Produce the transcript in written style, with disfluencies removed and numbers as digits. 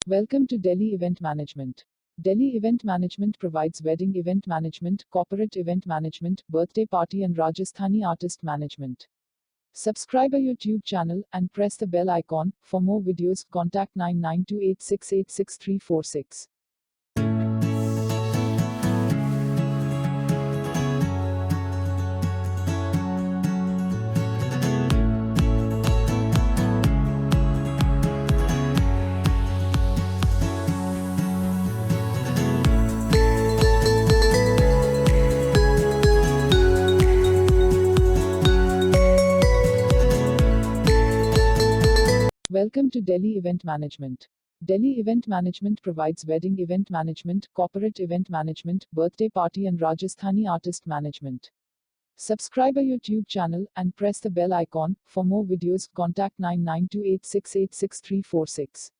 Welcome to Delhi Event Management. Delhi Event Management provides wedding event management, corporate event management, birthday party and Rajasthani artist management. Subscribe our YouTube channel and press the bell icon. For more videos, contact 9928686346. Welcome to Delhi Event Management. Delhi Event Management provides wedding event management, corporate event management, birthday party and Rajasthani artist management. Subscribe our YouTube channel and press the bell icon. For more videos, contact 9928686346.